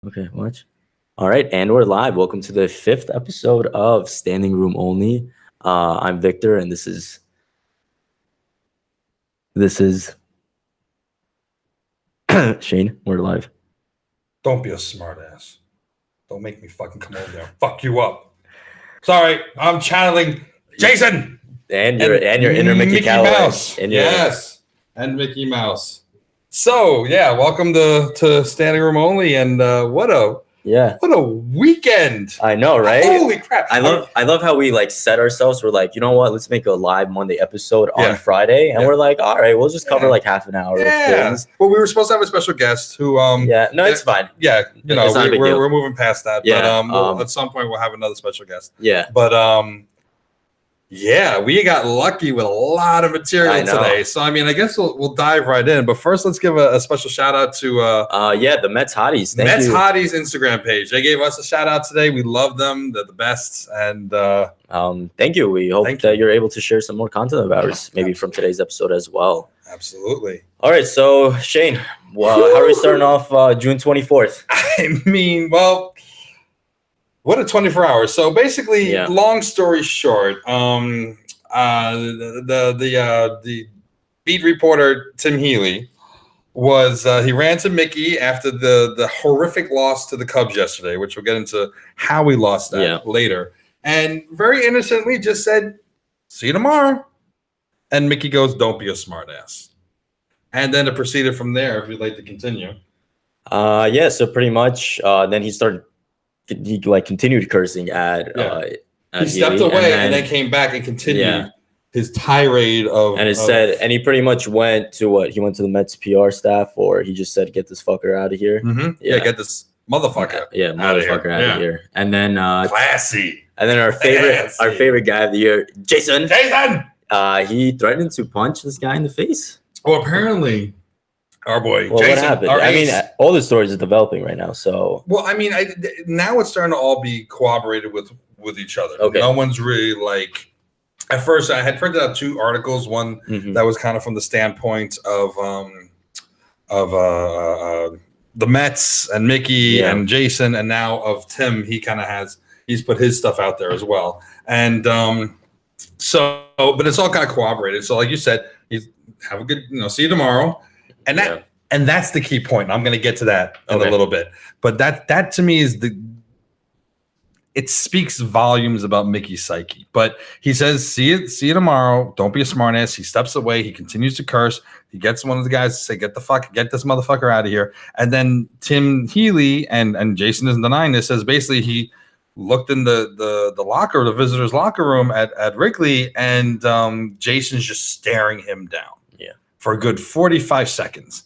Okay, watch. All right, and we're live. Welcome to the 5th episode of Standing Room Only. I'm Victor, and this is Shane. We're live. Don't be a smartass. Don't make me fucking come over there and fuck you up. Sorry, I'm channeling Jason And your inner Mickey Callaway. Mouse. Yes, and Mickey Mouse. So yeah, welcome to Standing Room Only, and what a weekend! I know, right? Holy crap! I love how we like set ourselves. We're like, you know what? Let's make a live Monday episode on Friday, and we're like, all right, we'll just cover like half an hour of things. Well, we were supposed to have a special guest who it's fine. Yeah, we're moving past that. Yeah, but at some point we'll have another special guest. Yeah, but yeah, we got lucky with a lot of material today. So, I mean, I guess we'll dive right in. But first, let's give a special shout out to the Mets Hotties. Mets Hotties Instagram page. They gave us a shout out today. We love them. They're the best. And thank you. We hope that you're able to share some more content of ours, maybe from today's episode as well. Absolutely. All right. So, Shane, how are we starting off June 24th? I mean, well, what a 24 hours. So basically, long story short, the beat reporter Tim Healy was he ran to Mickey after the horrific loss to the Cubs yesterday, which we'll get into how we lost that later, and very innocently just said, "See you tomorrow." And Mickey goes, "Don't be a smartass." And then it proceeded from there. If you'd like to continue. So pretty much then he continued cursing at he stepped away and then came back and continued his tirade of and he pretty much went to he went to the Mets PR staff, or he just said, "Get this fucker out of here." Mm-hmm. Get this motherfucker out of here. And then classy. And then our favorite guy of the year, Jason, he threatened to punch this guy in the face. Well, apparently our boy, well, Jason, what happened? I mean, all the stories are developing right now. So, well, I mean, now it's starting to all be corroborated with each other. Okay. No one's really like. At first, I had printed out 2 articles. One that was kind of from the standpoint of the Mets and Mickey and Jason, and now of Tim. He kind of he's put his stuff out there as well, and so, but it's all kind of corroborated. So, like you said, have a good, see you tomorrow. And that's the key point. I'm going to get to that in a little bit. But that to me is it speaks volumes about Mickey's psyche. But he says, see you tomorrow. Don't be a smartass. He steps away. He continues to curse. He gets one of the guys to say, get this motherfucker out of here. And then Tim Healy and Jason isn't denying this, says basically he looked in the visitor's locker room at Wrigley, and Jason's just staring him down. For a good 45 seconds,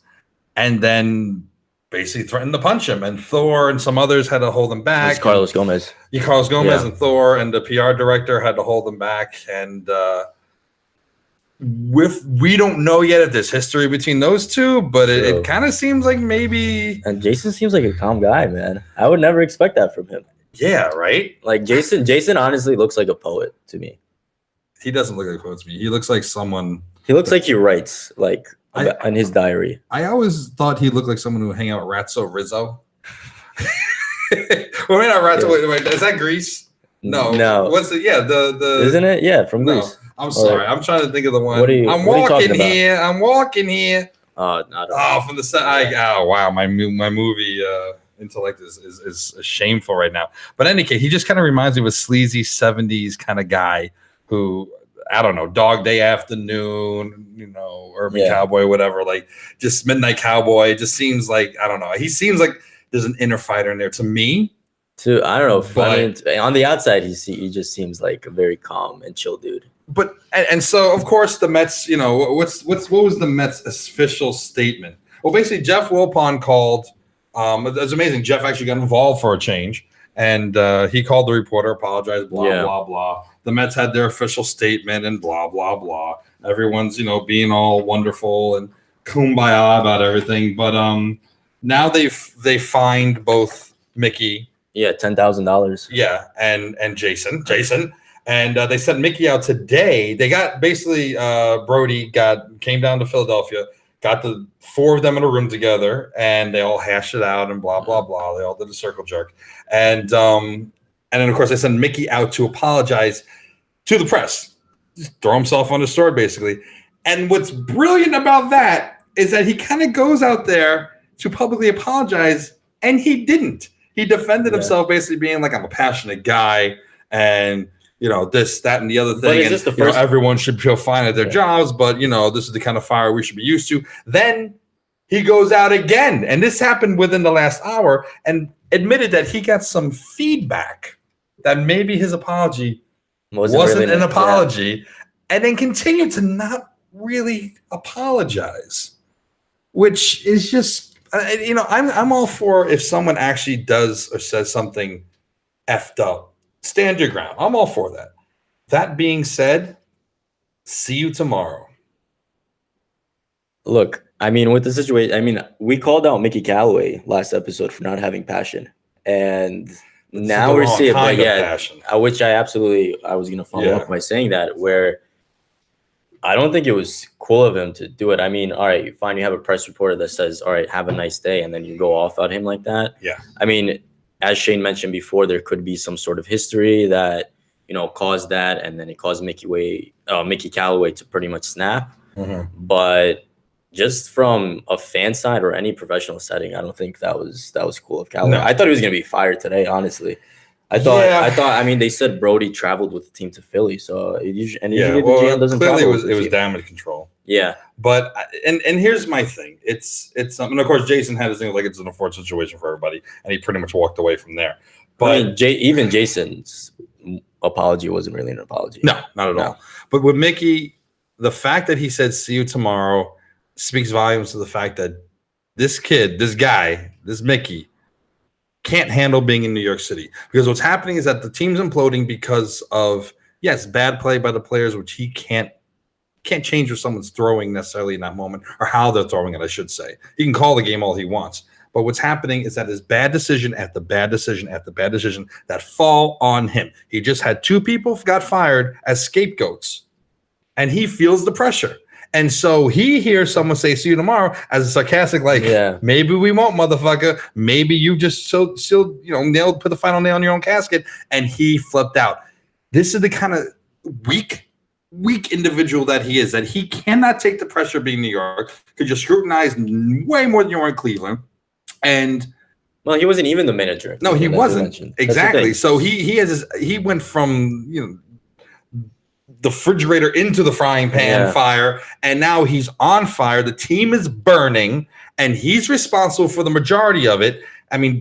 and then basically threatened to punch him. And Thor and some others had to hold him back. It's Carlos Gomez. And Thor and the PR director had to hold him back. And we don't know yet if there's history between those two, but it kind of seems like maybe. And Jason seems like a calm guy, man. I would never expect that from him. Yeah, right. Like Jason honestly looks like a poet to me. He doesn't look like a poet to me. He looks like someone. He looks like he writes in his diary. I always thought he looked like someone who would hang out with Ratso Rizzo. Well, maybe not Ratso. Wait, is that Grease? No. What's the the isn't it? Yeah, from Grease. I'm sorry. I'm trying to think of the one. I'm walking here. From the set. Wow, my movie intellect is shameful right now. But in any case, he just kind of reminds me of a sleazy 70s kind of guy who, I don't know, Dog Day Afternoon, Urban Cowboy, whatever, like just Midnight Cowboy. It just seems like, I don't know. He seems like there's an inner fighter in there to me. I don't know. But, on the outside, he just seems like a very calm and chill dude. But and so of course the Mets, what was the Mets' official statement? Well, basically Jeff Wilpon called. It's amazing. Jeff actually got involved for a change, and he called the reporter, apologized, blah blah. The Mets had their official statement and blah, blah, blah. Everyone's, being all wonderful and kumbaya about everything. But now they fined both Mickey. Yeah, $10,000. Yeah, and Jason. And they sent Mickey out today. They got basically Brody came down to Philadelphia, got the 4 of them in a room together, and they all hashed it out and blah blah blah. They all did a circle jerk, and then of course they sent Mickey out to apologize to the press, just throw himself on the sword basically. And what's brilliant about that is that he kind of goes out there to publicly apologize, and he didn't. He defended himself, basically being like, "I'm a passionate guy, and this, that, and the other thing. And everyone should feel fine at their jobs, but this is the kind of fire we should be used to." Then he goes out again, and this happened within the last hour, and admitted that he got some feedback that maybe his apology wasn't really an apology, and then continued to not really apologize, which is just. I'm all for if someone actually does or says something effed up, stand your ground. I'm all for that. That being said, see you tomorrow. Look, with the situation, we called out Mickey Callaway last episode for not having passion, and now we're seeing passion. Which I was going to follow up by saying that, where I don't think it was cool of him to do it. All right, fine. You have a press reporter that says, "All right, have a nice day," and then you go off at him like that. Yeah. As Sheyne mentioned before, there could be some sort of history that caused that, and then it caused Mickey Callaway to pretty much snap. Mm-hmm. But just from a fan side or any professional setting, I don't think that was cool of Callaway. No. I thought he was going to be fired today, honestly. I thought. They said Brody traveled with the team to Philly, so usually the GM doesn't. Clearly, it was damage control. Yeah, but and here's my thing. It's something. Of course, Jason had his thing like it's an unfortunate situation for everybody, and he pretty much walked away from there. But even Jason's apology wasn't really an apology. No, not at all. But with Mickey, the fact that he said "see you tomorrow" speaks volumes to the fact that this kid, this guy, this Mickey, can't handle being in New York City, because what's happening is that the team's imploding because of bad play by the players, which he can't change if someone's throwing necessarily in that moment, or how they're throwing it, I should say. He can call the game all he wants, but what's happening is that there's bad decision after bad decision after bad decision that fall on him. He just had 2 people got fired as scapegoats, and he feels the pressure. And so he hears someone say "see you tomorrow" as a sarcastic, maybe we won't, motherfucker. Maybe you just still put the final nail in your own casket. And he flipped out. This is the kind of weak individual that he is, that he cannot take the pressure of being New York, because you're scrutinized way more than you are in Cleveland. And he wasn't even the manager. No, he wasn't. Exactly. So he went from the refrigerator into the frying pan fire, and now he's on fire. The team is burning, and he's responsible for the majority of it.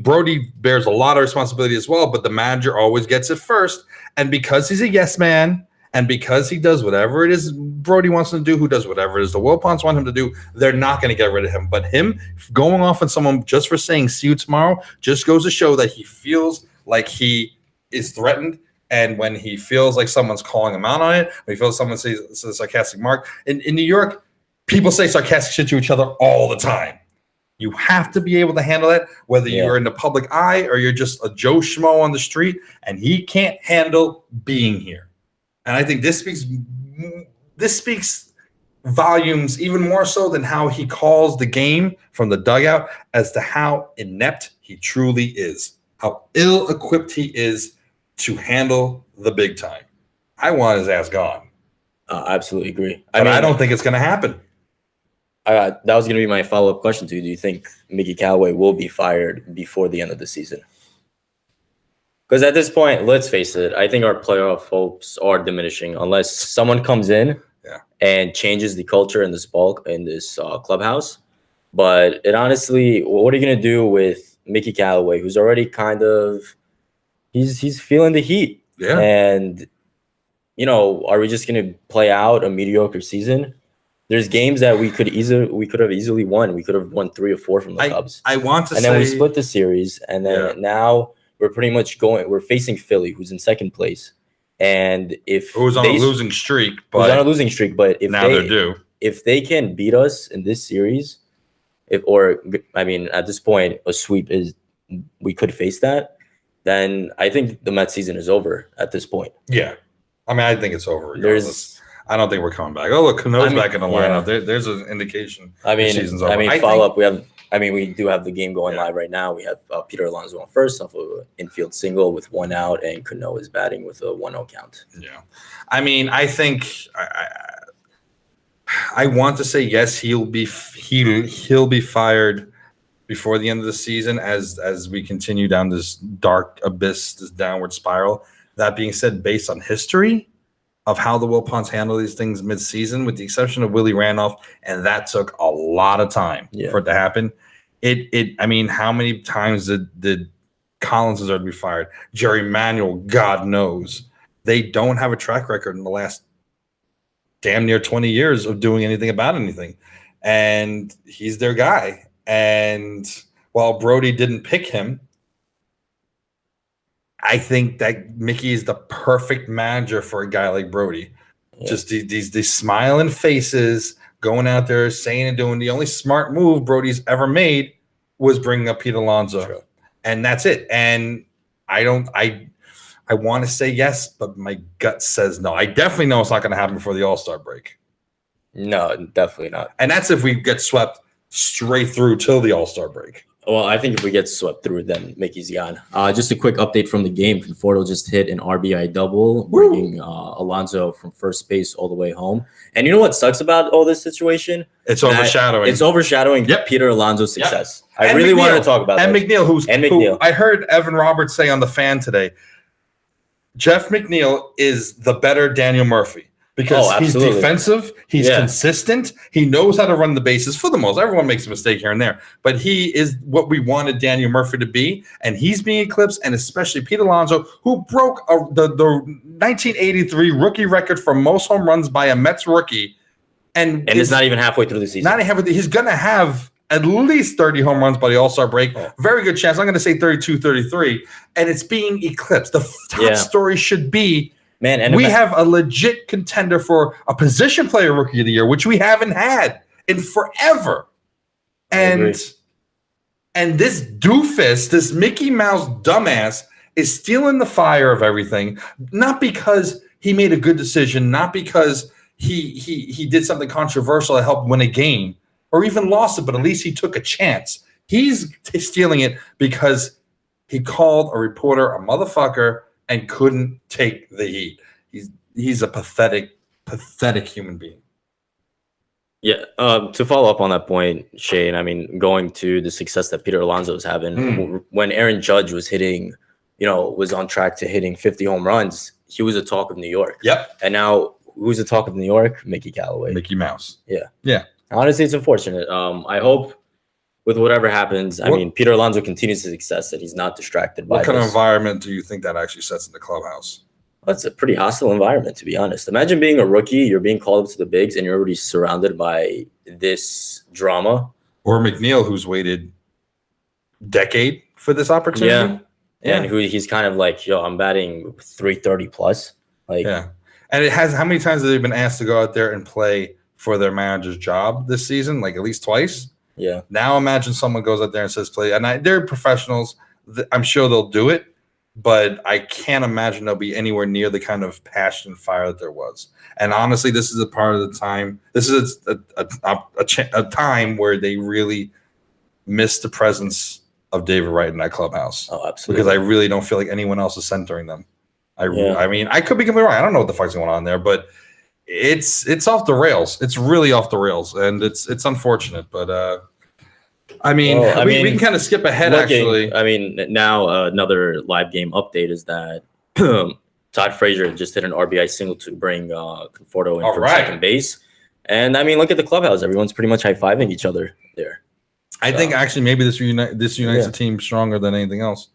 Brody bears a lot of responsibility as well, but the manager always gets it first. And because he's a yes man, and because he does whatever it is Brody wants him to do, who does whatever it is the Wilpons want him to do, they're not going to get rid of him. But him going off on someone just for saying "see you tomorrow" just goes to show that he feels like he is threatened. And when he feels like someone's calling him out on it, when he feels someone says a sarcastic mark. In New York, people say sarcastic shit to each other all the time. You have to be able to handle that, whether you're in the public eye or you're just a Joe Schmo on the street, and he can't handle being here. And I think this speaks volumes, even more so than how he calls the game from the dugout, as to how inept he truly is, how ill-equipped he is to handle the big time. I want his ass gone. I absolutely agree. I don't think it's going to happen. That was going to be my follow-up question to you. Do you think Mickey Callaway will be fired before the end of the season? Because at this point, let's face it, I think our playoff hopes are diminishing unless someone comes in and changes the culture in this clubhouse. But it honestly, what are you going to do with Mickey Callaway, who's already kind of he's feeling the heat? Yeah. And are we just going to play out a mediocre season? There's games that we could have easily won. We could have won 3 or 4 from the Cubs. Then we split the series, and then now we're pretty much we're facing Philly, who's in second place. And who's on a losing streak, but they're due. If they can beat us in this series, at this point, a sweep we could face that, then I think the Mets season is over at this point. Yeah. I think it's over regardless. I don't think we're coming back. Oh, look, Cano's back in the lineup. There's an indication. The season's over. Follow up. We do have the game going live right now. We have Peter Alonso on first off of an infield single with 1 out, and Cano is batting with a 1-0 count. Yeah, I think I want to say yes. He'll be fired before the end of the season as we continue down this dark abyss, this downward spiral. That being said, based on history of how the Wilpons handle these things mid-season, with the exception of Willie Randolph, and that took a lot of time for it to happen. How many times did Collins deserve to be fired? Jerry Manuel, God knows. They don't have a track record in the last damn near 20 years of doing anything about anything. And he's their guy. And while Brody didn't pick him, I think that Mickey is the perfect manager for a guy like Brody. Yeah. Just these smiling faces, going out there, saying and doing. The only smart move Brody's ever made was bringing up Pete Alonso. True. And that's it. And I want to say yes, but my gut says no. I definitely know it's not going to happen before the All-Star break. No, definitely not. And that's if we get swept straight through till the All-Star break. Well, I think if we get swept through, then Mickey's gone. Just a quick update from the game. Conforto just hit an RBI double, bringing Alonso from first base all the way home. And you know what sucks about all this situation? It's overshadowing. Peter Alonso's success. Yep. I really wanted to talk about that. And McNeil, who I heard Evan Roberts say on The Fan today, Jeff McNeil is the better Daniel Murphy. Because he's defensive, he's consistent, he knows how to run the bases for the most. Everyone makes a mistake here and there, but he is what we wanted Daniel Murphy to be, and he's being eclipsed, and especially Pete Alonso, who broke the 1983 rookie record for most home runs by a Mets rookie. And it's not even halfway through the season. Not even halfway. He's going to have at least 30 home runs by the All-Star break. Oh. Very good chance. I'm going to say 32, 33, and it's being eclipsed. The top story should be, man, and we have a legit contender for a position player rookie of the year, which we haven't had in forever. And this doofus, this Mickey Mouse dumbass, is stealing the fire of everything, not because he made a good decision, not because he did something controversial to help win a game or even lost it, but at least he took a chance. He's stealing it because he called a reporter a motherfucker and couldn't take the heat. He's a pathetic human being. Yeah. To follow up on that point, Shane, going to the success that Peter Alonso is having, when Aaron Judge was hitting, was on track to hitting 50 home runs, he was a talk of New York. Yep. And now who's the talk of New York? Mickey Callaway. Mickey Mouse. Yeah. Yeah. Honestly, it's unfortunate. I hope with whatever happens, Peter Alonso continues his success, that he's not distracted by what kind of environment do you think that actually sets in the clubhouse? Well, it's a pretty hostile environment, to be honest. Imagine being a rookie, you're being called up to the bigs, and you're already surrounded by this drama. Or McNeil, who's waited a decade for this opportunity. Yeah. And he's kind of like, I'm batting 330 plus. And it has, how many times have they been asked to go out there and play for their manager's job this season? Like at least twice. Yeah. Now imagine someone goes out there and says play, and they're professionals. I'm sure they'll do it, but I can't imagine they'll be anywhere near the kind of passion and fire that there was. And honestly, this is a part of the time. This is a time where they really missed the presence of David Wright in that clubhouse. Oh, absolutely. Because I really don't feel like anyone else is centering them. I mean, I could be completely wrong. I don't know what the fuck's going on there, but it's off the rails. It's really off the rails, and it's unfortunate. But we can kind of skip ahead. Actually, now another live game update is that Todd Frazier just hit an RBI single to bring Conforto in from second base. And look at the clubhouse. Everyone's pretty much high-fiving each other there. I think actually maybe this unites the team stronger than anything else.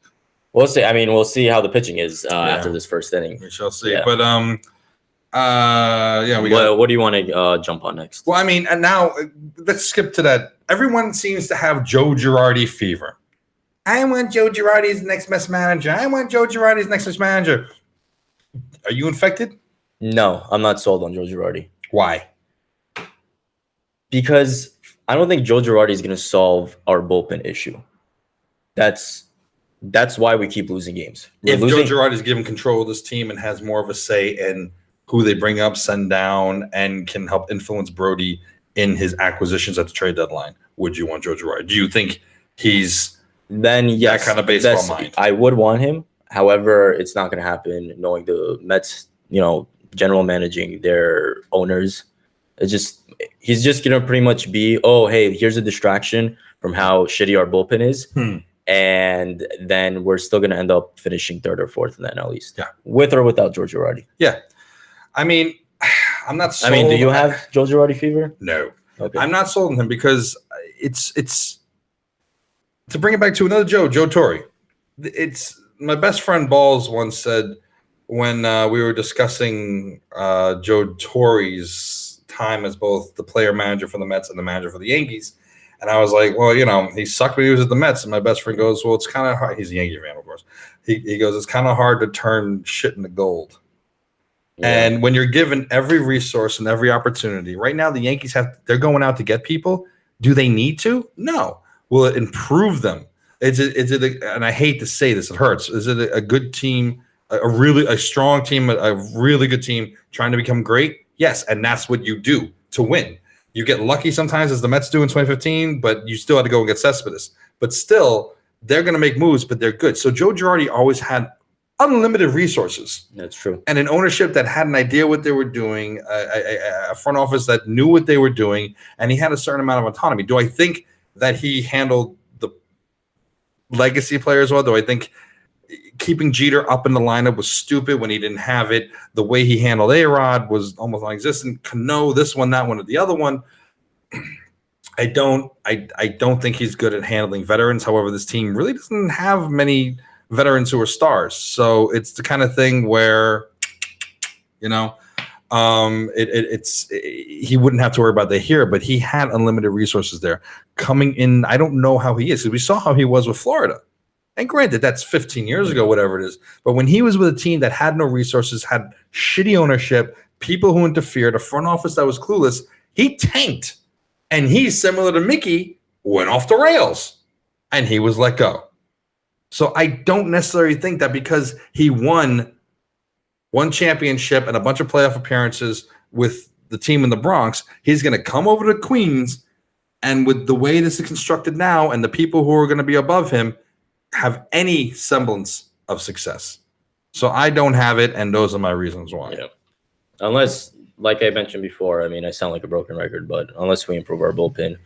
We'll see. We'll see how the pitching is after this first inning. We shall see. Yeah. But what do you want to jump on next? Well, and now let's skip to that. Everyone seems to have Joe Girardi fever. I want Joe Girardi as the next best manager. I want Joe Girardi as the next best manager. Are you infected? No, I'm not sold on Joe Girardi. Why? Because I don't think Joe Girardi is going to solve our bullpen issue. That's why we keep losing games. Joe Girardi is given control of this team and has more of a say in who they bring up, send down, and can help influence Brody in his acquisitions at the trade deadline, would you want Joe Girardi? Do you think he's then yes, that kind of baseball mind? I would want him. However, it's not going to happen knowing the Mets, general managing their owners. He's just going to pretty much be, oh, hey, here's a distraction from how shitty our bullpen is. And then we're still going to end up finishing third or fourth in the NL East. Yeah. With or without Joe Girardi. Yeah. I mean, I'm not sold. I mean, do you have Joe Girardi fever? No. Okay. I'm not sold on him because it's to bring it back to another Joe Torre. It's my best friend Balls once said when we were discussing Joe Torre's time as both the player manager for the Mets and the manager for the Yankees. And I was like, well, he sucked when he was at the Mets. And my best friend goes, well, it's kind of hard. He's a Yankee fan, of course. He goes, it's kind of hard to turn shit into gold. Yeah. And when you're given every resource and every opportunity, right now the Yankees they're going out to get people. Do they need to? No. Will it improve them? Is it and I hate to say this, it hurts. Is it a good team, a strong team, a really good team trying to become great? Yes, and that's what you do to win. You get lucky sometimes, as the Mets do in 2015, but you still had to go and get Cespedes. But still, they're going to make moves, but they're good. So Joe Girardi always had unlimited resources. That's true. And an ownership that had an idea what they were doing, a front office that knew what they were doing, and he had a certain amount of autonomy. Do I think that he handled the legacy players well? Do I think keeping Jeter up in the lineup was stupid when he didn't have it? The way he handled A-Rod was almost non-existent. Cano, this one, that one, or the other one. I don't think he's good at handling veterans. However, this team really doesn't have many veterans who are stars. So it's the kind of thing where, he wouldn't have to worry about that here, but he had unlimited resources there coming in. I don't know how he is, because we saw how he was with Florida. And granted, that's 15 years ago, whatever it is. But when he was with a team that had no resources, had shitty ownership, people who interfered, a front office that was clueless, he tanked. And he's similar to Mickey, went off the rails, and he was let go. So I don't necessarily think that because he won one championship and a bunch of playoff appearances with the team in the Bronx, he's going to come over to Queens, and with the way this is constructed now and the people who are going to be above him, have any semblance of success. So I don't have it, and those are my reasons why. Yeah. Unless, like I mentioned before, I mean, I sound like a broken record, but unless we improve our bullpen,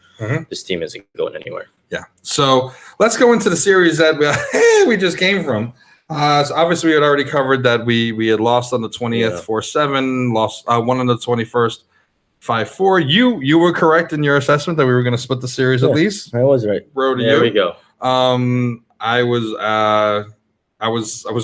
this team isn't going anywhere. Yeah. So let's go into the series that we just came from. So obviously, we had already covered that we had lost on the 20th 4-7, lost won on the 21st 5-4. You were correct in your assessment that we were going to split the series at least. I was right. There we go. I was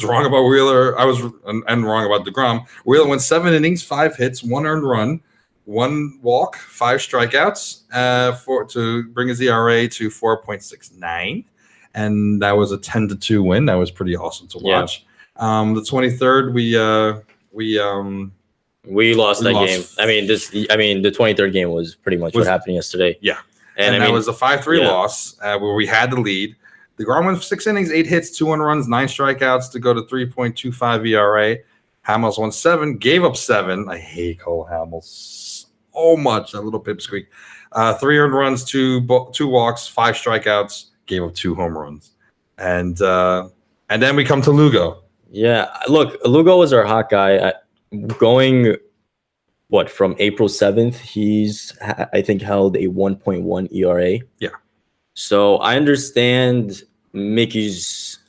wrong about Wheeler. I was and wrong about DeGrom. Wheeler went 7 innings, 5 hits, 1 earned run, 1 walk, 5 strikeouts to bring his ERA to 4.69, and that was a 10-2 win. That was pretty awesome to watch. Yeah. The 23rd, we lost that game. I mean, the 23rd game was pretty much what happened yesterday. Yeah, and that was a 5-3 loss where we had the lead. DeGrom went 6 innings, 8 hits, 2 earned runs, 9 strikeouts to go to 3.25 ERA. Hamels won 7, gave up 7. I hate Cole Hamels so much, that little pipsqueak. 3 earned runs, 2 walks, 5 strikeouts, gave up 2 home runs. And then we come to Lugo. Yeah, look, Lugo was our hot guy. Going, from April 7th, he's, I think, held a 1.1 ERA. Yeah. So I understand Mickey's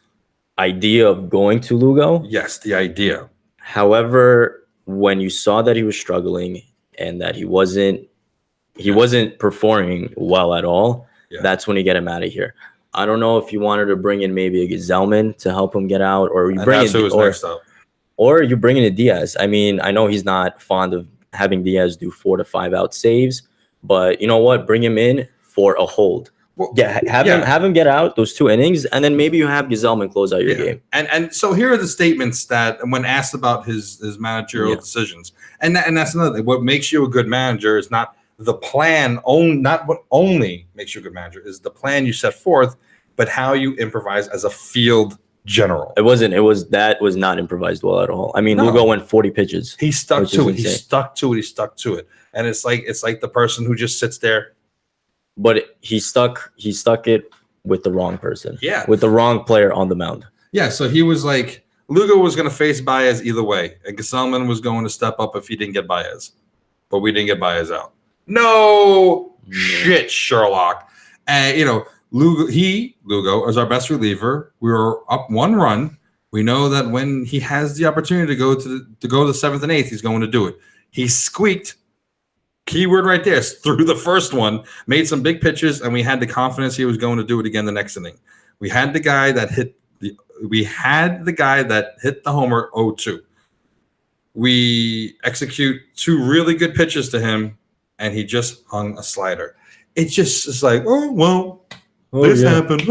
idea of going to Lugo. Yes, the idea. However, when you saw that he was struggling and that he wasn't performing well at all, that's when you get him out of here. I don't know if you wanted to bring in maybe a Gazelman to help him get out, or you bring you bring in a Diaz. I mean, I know he's not fond of having Diaz do 4 to 5 out saves, but you know what? Bring him in for a hold. Well, have him get out those 2 innings, and then maybe you have Gazelman close out your game. And so here are the statements that when asked about his managerial decisions, and that's another thing. What makes you a good manager is not the plan, not what only makes you a good manager is the plan you set forth, but how you improvise as a field general. It wasn't. That was not improvised well at all. I mean, No. Lugo went 40 pitches. He stuck to it. Insane. He stuck to it. And it's like the person who just sits there. But he stuck it with the wrong person. Yeah. With the wrong player on the mound. Yeah, so he was like, Lugo was going to face Baez either way, and Gesellman was going to step up if he didn't get Baez. But we didn't get Baez out. No shit, Sherlock. And, Lugo is our best reliever. We were up 1 run. We know that when he has the opportunity to go to the 7th and 8th, he's going to do it. He squeaked. Keyword right there, through the first one, made some big pitches, and we had the confidence he was going to do it again the next inning. We had the guy that hit the homer 0-2. We execute 2 really good pitches to him, and he just hung a slider. It's just like, this happened.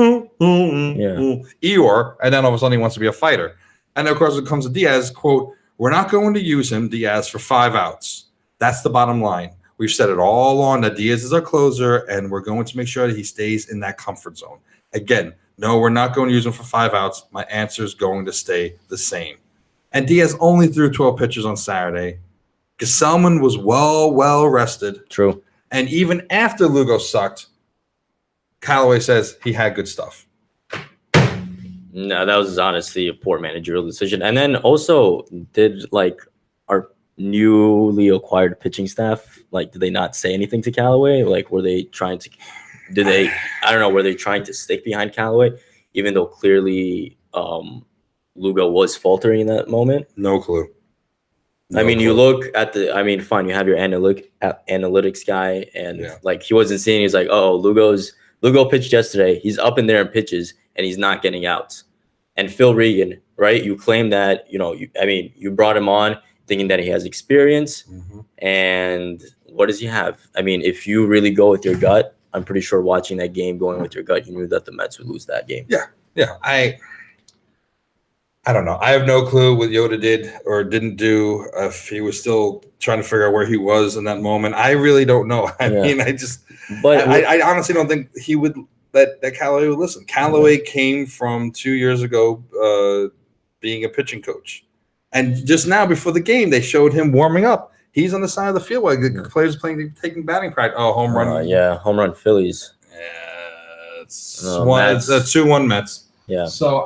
Eeyore, and then all of a sudden he wants to be a fighter. And of course, it comes to Diaz, quote, "We're not going to use him, Diaz, for 5 outs. That's the bottom line. We've said it all along that Diaz is our closer, and we're going to make sure that he stays in that comfort zone." Again, no, we're not going to use him for 5 outs. My answer is going to stay the same. And Diaz only threw 12 pitches on Saturday. Gesellman was well rested. True. And even after Lugo sucked, Callaway says he had good stuff. No, that was honestly a poor managerial decision. And then also, did our newly acquired pitching staff, did they not say anything to Callaway? Were they trying to? Were they trying to stick behind Callaway, even though clearly Lugo was faltering in that moment? No clue. You look at fine, you have your analytics guy, and he wasn't seeing. He's like, oh, Lugo pitched yesterday. He's up in there and pitches, and he's not getting outs. And Phil Regan, right? You claim that you brought him on thinking that he has experience, and what does he have? If you really go with your gut, I'm pretty sure watching that game, going with your gut, you knew that the Mets would lose that game. Yeah. I don't know. I have no clue what Yoda did or didn't do. If he was still trying to figure out where he was in that moment, I really don't know. I honestly don't think he would. That Callaway would listen. Callaway came from 2 years ago being a pitching coach. And just now before the game, they showed him warming up. He's on the side of the field while the players taking batting practice. Oh, home run. Home run Phillies. Yeah, it's a 2-1 Mets. Yeah. So,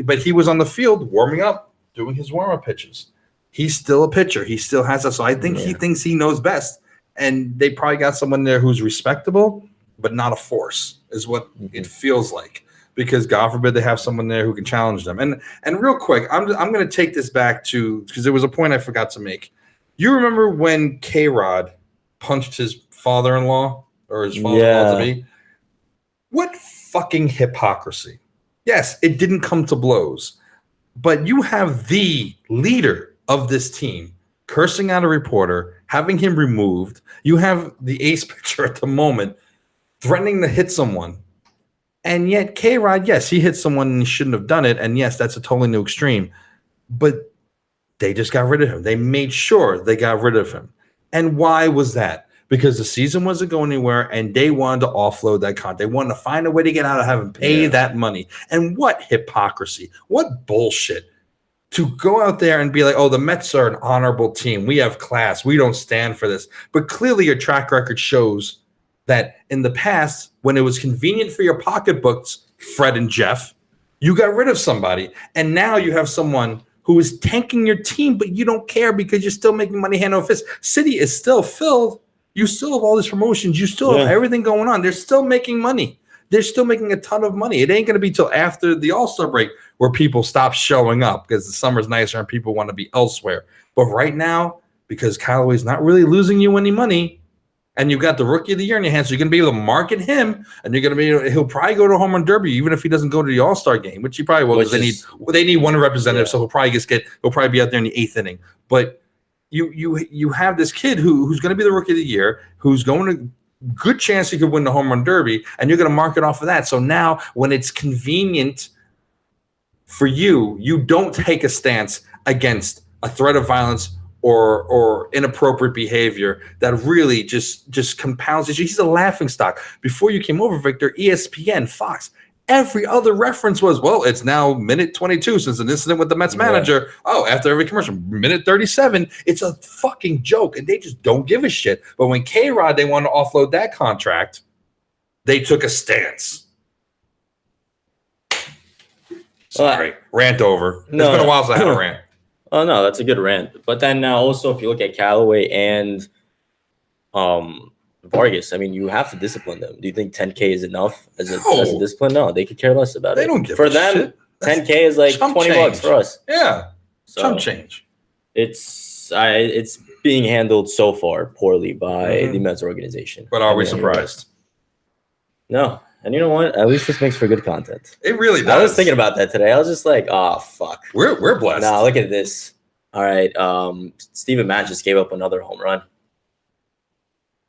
but he was on the field warming up, doing his warm-up pitches. He's still a pitcher. He still has that. So I think he thinks he knows best. And they probably got someone there who's respectable, but not a force, is what it feels like. Because God forbid they have someone there who can challenge them. And real quick, I'm going to take this back to, because there was a point I forgot to make. You remember when K-Rod punched his father-in-law or his father-in-law to be? What fucking hypocrisy. Yes, it didn't come to blows, but you have the leader of this team cursing out a reporter, having him removed. You have the ace pitcher at the moment threatening to hit someone. And yet K-Rod, yes, he hit someone and he shouldn't have done it. And yes, that's a totally new extreme. But they just got rid of him. They made sure they got rid of him. And why was that? Because the season wasn't going anywhere and they wanted to offload that contract. They wanted to find a way to get out of having pay that money. And what hypocrisy. What bullshit. To go out there and be like, oh, the Mets are an honorable team. We have class. We don't stand for this. But clearly your track record shows that in the past, when it was convenient for your pocketbooks, Fred and Jeff, you got rid of somebody. And now you have someone who is tanking your team, but you don't care because you're still making money hand over fist. City is still filled. You still have all these promotions. You still have everything going on. They're still making money. They're still making a ton of money. It ain't going to be till after the All-Star break where people stop showing up because the summer's nicer and people want to be elsewhere. But right now, because Callaway's not really losing you any money, and you've got the Rookie of the Year in your hands, so you're going to be able to market him, and you're going to be he'll probably go to Home Run Derby even if he doesn't go to the All-Star game, which he probably will because they need one representative, so he'll probably be out there in the 8th inning. But you have this kid who's going to be the Rookie of the Year, who's going to good chance he could win the Home Run Derby, and you're going to market off of that. So now when it's convenient for you, you don't take a stance against a threat of violence or inappropriate behavior that really just compounds it. He's a laughingstock. Before you came over, Victor, ESPN, Fox, Every other reference was, well, it's now minute 22 since an incident with the Mets manager. Oh, after every commercial, minute 37. It's a fucking joke, and they just don't give a shit. But when K-Rod, they wanted to offload that contract, they took a stance. Sorry, rant over. It's been a while since I had a rant. Oh, no, that's a good rant. But then also, if you look at Callaway and Vargas, I mean, you have to discipline them. Do you think 10K is enough as a discipline? No, they could care less about it. They don't give for a them, shit. 10K is like $20 for us. Yeah, so chump change. It's being handled so far poorly by the Mets organization. But are we surprised? No. And you know what? At least this makes for good content. It really does. I was thinking about that today. I was just like, oh, fuck. We're blessed. Nah, look at this. All right. Steven Matt just gave up another home run.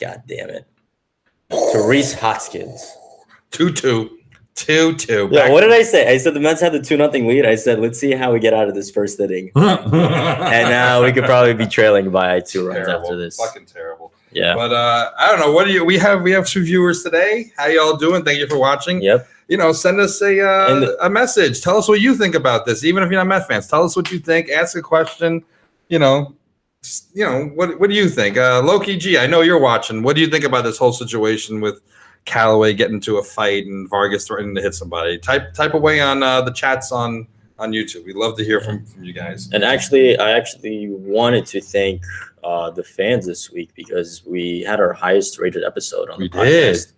God damn it. To Reese Hoskins. 2-2. 2-2. Yeah, what did I say? I said the Mets had the 2-0 lead. I said, let's see how we get out of this first inning. And now we could probably be trailing by 2 runs after this. Fucking terrible. Yeah. But I don't know. What do we have some viewers today. How y'all doing? Thank you for watching. Yep. Send us a message. Tell us what you think about this. Even if you're not Met fans, tell us what you think. Ask a question. What do you think? Loki G, I know you're watching. What do you think about this whole situation with Callaway getting into a fight and Vargas threatening to hit somebody? Type away on the chats on YouTube. We'd love to hear from you guys. And I actually wanted to thank the fans this week because we had our highest rated episode on the podcast. Did.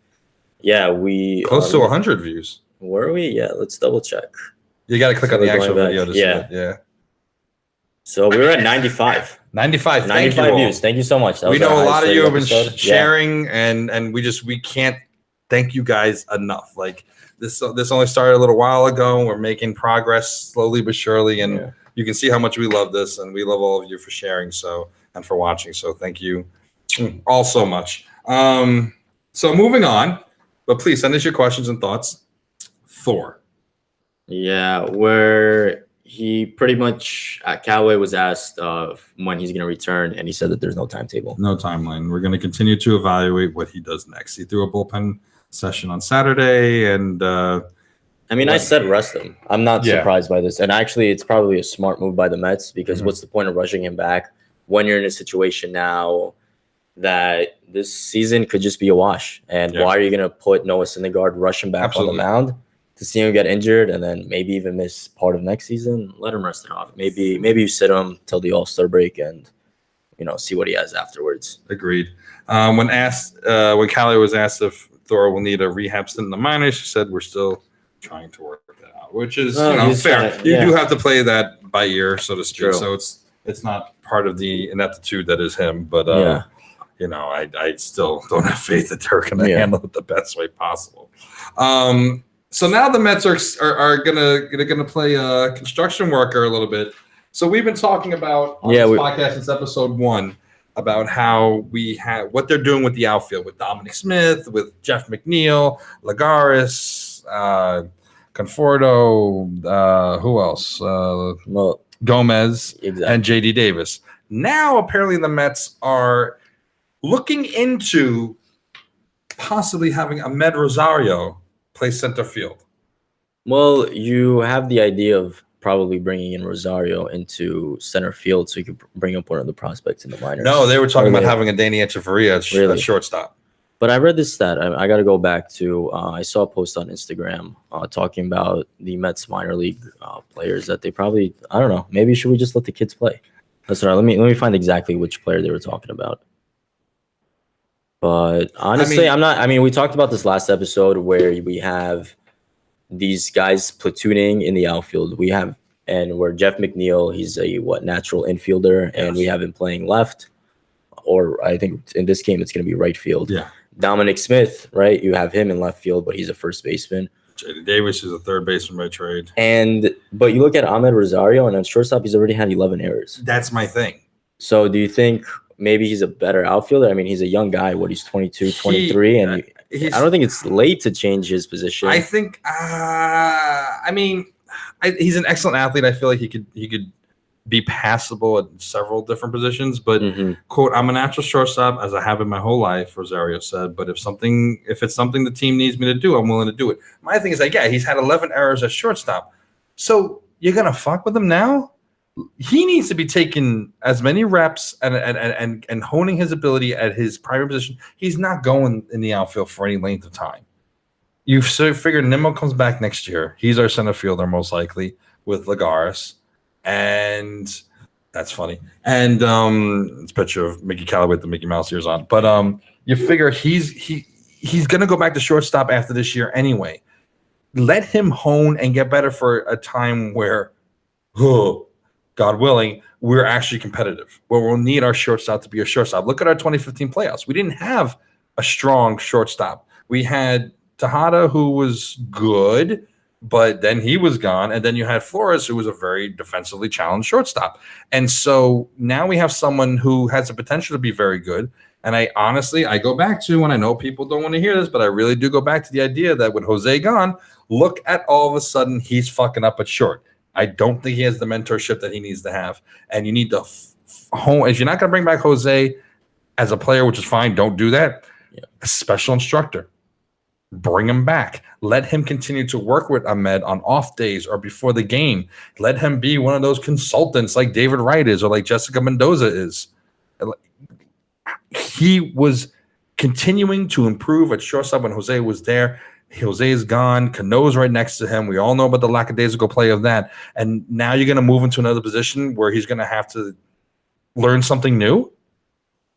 Yeah, we close to 100 views. Were we? Yeah, let's double check. You got to click on the actual video to see it. Yeah. So we were at 95. 95 views. Thank you so much. We know a lot of you have been sharing, and we can't thank you guys enough. Like this only started a little while ago, and we're making progress slowly but surely, and you can see how much we love this, and we love all of you for sharing and for watching. So thank you all so much. So moving on, but please send us your questions and thoughts. Thor. Yeah, where he pretty much Callaway was asked when he's going to return, and he said that there's no timetable, no timeline. We're going to continue to evaluate what he does next. He threw a bullpen session on Saturday, and I said rest him. I'm not surprised by this, and actually, it's probably a smart move by the Mets because what's the point of rushing him back when you're in a situation now that this season could just be a wash? And why are you going to put Noah Syndergaard, rush him back on the mound to see him get injured and then maybe even miss part of next season? Let him rest it off. Maybe you sit him till the All-Star break and see what he has afterwards. Agreed. When Callaway was asked if Thor will need a rehab stint in the minors, she said we're still trying to work that out, which is fair. You do have to play that by ear, so to speak. True. So it's not part of the ineptitude that is him, but I still don't have faith that they're going to handle it the best way possible. So now the Mets are gonna play construction worker a little bit. So we've been talking about on this podcast since episode 1 about how what they're doing with the outfield with Dominic Smith, with Jeff McNeil, Lagares, Conforto, who else? Gomez and JD Davis. Now apparently the Mets are looking into possibly having Ahmed Rosario play center field. Well, you have the idea of probably bringing in Rosario into center field so you could bring up one of the prospects in the minors. No, they were talking about having a Danny Echeverria at shortstop. But I read this stat. I got to go back to I saw a post on Instagram talking about the Mets minor league players that they probably, I don't know, maybe should we just let the kids play? That's right. Let me find exactly which player they were talking about. But honestly, we talked about this last episode where we have these guys platooning in the outfield. Where Jeff McNeil, he's a natural infielder, and we have him playing left, or I think in this game it's going to be right field. Yeah. Dominic Smith, right? You have him in left field, but he's a first baseman. JD Davis is a third baseman by trade. But you look at Ahmed Rosario, and on shortstop, he's already had 11 errors. That's my thing. So do you think maybe he's a better outfielder? I mean, he's a young guy. He's 22, 23, and I don't think it's late to change his position. I think, he's an excellent athlete. I feel like he could be passable at several different positions. But quote, I'm a natural shortstop as I have in my whole life, Rosario said. But if it's something the team needs me to do, I'm willing to do it. My thing is like, yeah, he's had 11 errors at shortstop. So you're gonna fuck with him now? He needs to be taking as many reps and honing his ability at his primary position. He's not going in the outfield for any length of time. You figure Nimmo comes back next year. He's our center fielder most likely with Lagares. And that's funny. And it's a picture of Mickey Callaway with the Mickey Mouse ears on. But you figure he's going to go back to shortstop after this year anyway. Let him hone and get better for a time where, God willing, we're actually competitive, where we'll need our shortstop to be a shortstop. Look at our 2015 playoffs. We didn't have a strong shortstop. We had Tejada, who was good, but then he was gone. And then you had Flores, who was a very defensively challenged shortstop. And so now we have someone who has the potential to be very good. And I go back to, and I know people don't want to hear this, but I really do go back to the idea that with Jose gone, look at all of a sudden he's fucking up at short. I don't think he has the mentorship that he needs to have. And you need to hone. If you're not going to bring back Jose as a player, which is fine, don't do that. Yeah. A special instructor. Bring him back. Let him continue to work with Ahmed on off days or before the game. Let him be one of those consultants like David Wright is or like Jessica Mendoza is. He was continuing to improve at shortstop when Jose was there. Jose is gone. Cano's right next to him. We all know about the lackadaisical play of that. And now you're going to move into another position where he's going to have to learn something new.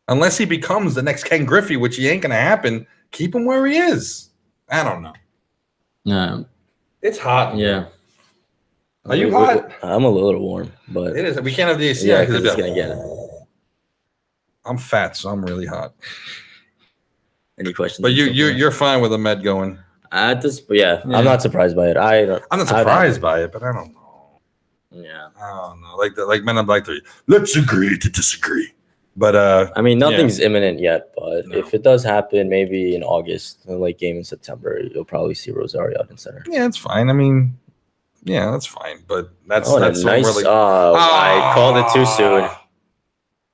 Unless he becomes the next Ken Griffey, which he ain't going to happen, keep him where he is. I don't know. No, it's hot. Yeah. Are you hot? I'm a little warm, but it is. We can't have the AC. Yeah, because it's gonna get it. I'm fat, so I'm really hot. Any questions? But you're fine with Ahmed going. At this, yeah, I'm not surprised by it. I'm not surprised by it, but I don't know. Yeah, I don't know. Like Men in Black 3. Let's agree to disagree. But I mean, nothing's imminent yet. But if it does happen, maybe in August, the late game in September, you'll probably see Rosario out in center. Yeah, it's fine. I mean, yeah, that's fine. But that's nice. I called it too soon.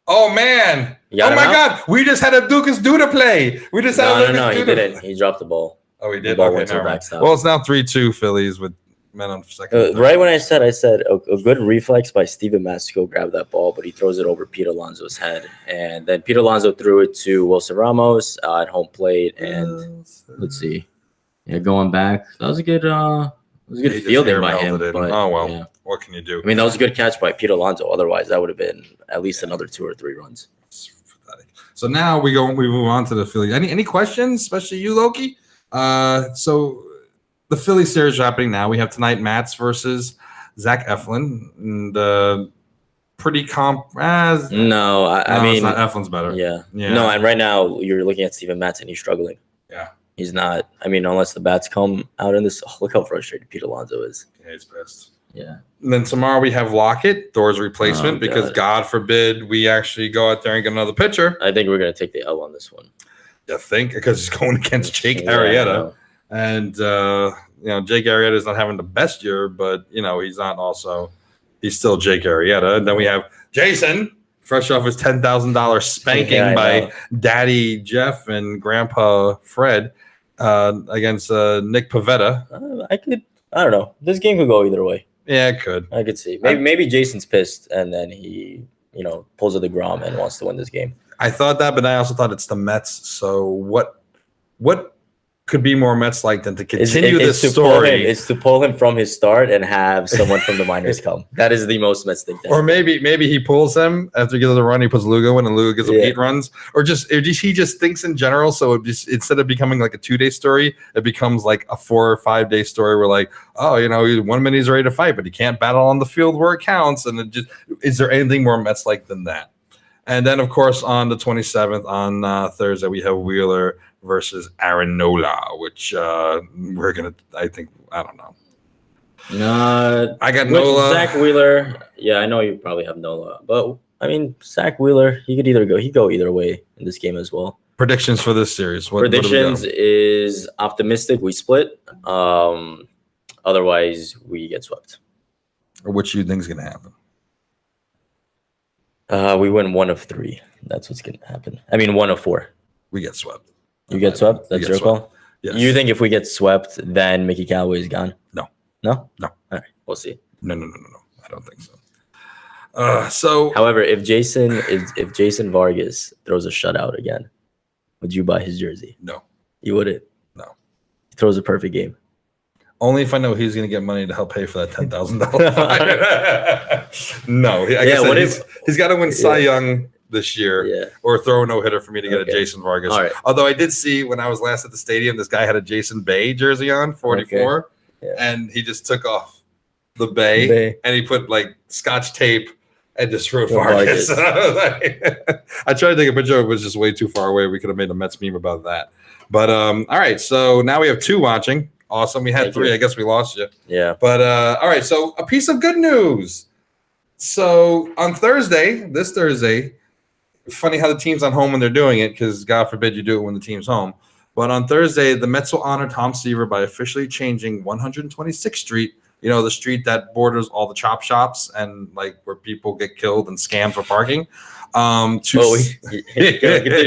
Oh man! Oh my God! We just had a Lucas Duda play. We just had no, he didn't. He dropped the ball. Oh, he did. The ball went to the backstop. Well, it's now 3-2 Phillies with men on second. Right when I said a good reflex by Steven Matz to go grab that ball, but he throws it over Pete Alonso's head, and then Pete Alonso threw it to Wilson Ramos at home plate, and let's see, going back, that was a good. It was a good fielding by him. But, oh well, what can you do? I mean, that was a good catch by Pete Alonso. Otherwise, that would have been at least another 2 or 3 runs. So now we move on to the Phillies. Any questions, especially you, Loki? So the Philly series happening now. We have tonight Mats versus Zach Eflin. And pretty No, I mean, Eflin's better. Yeah. No, and right now you're looking at Steven Matz and he's struggling. Yeah. He's not. I mean, unless the bats come out in this. Oh, look how frustrated Pete Alonso is. Yeah, he's pissed. Yeah. And then tomorrow we have Lockett, Thor's replacement, because God forbid we actually go out there and get another pitcher. I think we're going to take the L on this one. You think? Because he's going against Jake Arrieta. And, Jake Arrieta is not having the best year, but, he's not also – he's still Jake Arrieta. And then we have Jason, fresh off his $10,000 spanking by Daddy Jeff and Grandpa Fred against Nick Pivetta. I don't know. This game could go either way. Yeah, it could. I could see. Maybe Jason's pissed and then he, pulls a DeGrom and wants to win this game. I thought that, but I also thought it's the Mets. So what could be more Mets-like than to continue this story? It's to pull him from his start and have someone from the minors come. That is the most Mets thing. Or maybe he pulls him after he gets a run. He puts Lugo in, and Lugo gives him 8 runs. Or he just thinks in general. So instead of becoming like a 2-day story, it becomes like a 4 or 5-day story. Where like, 1 minute he's ready to fight, but he can't battle on the field where it counts. And is there anything more Mets-like than that? And then, of course, on the 27th, on Thursday, we have Wheeler versus Aaron Nola, which we're going to, I don't know. I got Nola. Zach Wheeler. Yeah, I know you probably have Nola. But, I mean, Zach Wheeler, he could go either way in this game as well. Predictions for this series. Predictions is optimistic. We split. Otherwise, we get swept. Or which you think is going to happen? We win 1 of 3. That's what's gonna happen. I mean, 1 of 4. We get swept. You get swept. That's your call. Yes. You think if we get swept, then Mickey Callaway is gone? No. No. No. All right. We'll see. No. I don't think so. However, if Jason Vargas throws a shutout again, would you buy his jersey? No. You wouldn't. No. He throws a perfect game. Only if I know he's going to get money to help pay for that $10,000 fine. No. He's got to win Cy Young this year or throw a no-hitter for me to get a Jason Vargas. All right. Although I did see when I was last at the stadium, this guy had a Jason Bay jersey on, 44, and he just took off the Bay and he put like Scotch tape and just wrote Vargas. I tried to take a picture of it, was just way too far away. We could have made a Mets meme about that. But all right, so now we have 2 watching. Awesome. We had 3. I guess we lost you. Yeah. But all right, so a piece of good news. So on this Thursday, funny how the team's on home when they're doing it, because God forbid you do it when the team's home. But on Thursday, the Mets will honor Tom Seaver by officially changing 126th Street, the street that borders all the chop shops and like where people get killed and scammed for parking. Continue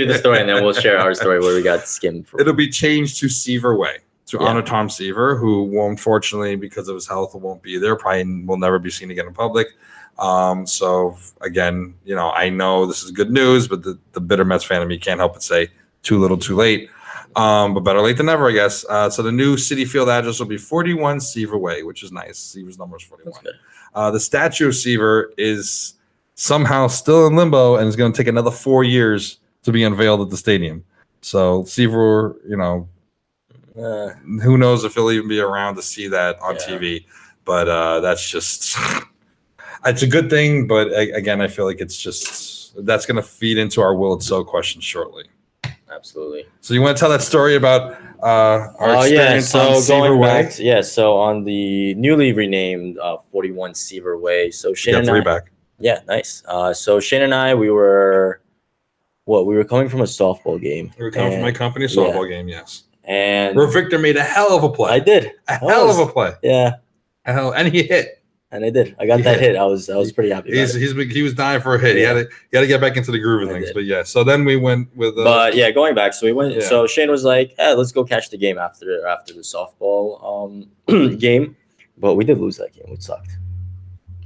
the story, and then we'll share our story where we got skimmed. It'll be changed to Seaver Way to honor Tom Seaver, who unfortunately, because of his health, won't be there. Probably will never be seen again in public. So again, I know this is good news, but the bitter Mets fan of me can't help but say too little, too late. But better late than never, I guess. So the new City Field address will be 41 Seaver Way, which is nice. Seaver's number is 41. That's good. The statue of Seaver is somehow still in limbo and is going to take another 4 years to be unveiled at the stadium. So Seaver, who knows if he'll even be around to see that on TV. But that's just it's a good thing. But again, I feel like it's just that's going to feed into our will it so question shortly. Absolutely. So you want to tell that story about our experience on Seaver Way? So on the newly renamed 41 Seaver Way. So Shane and 3 I, back. Yeah, nice. So Shane and I, we were coming from a softball game. We were coming from my company softball game, yes. And where Victor made a hell of a play. I did. Hell of a play. Yeah. And he hit. And I did. I got that hit. I was pretty happy. He was dying for a hit. Yeah. He had to get back into the groove of things. But yeah, so then we went with. Going back, so we went. Yeah. So Shane was like, "Let's go catch the game after the softball game," but we did lose that game, which sucked.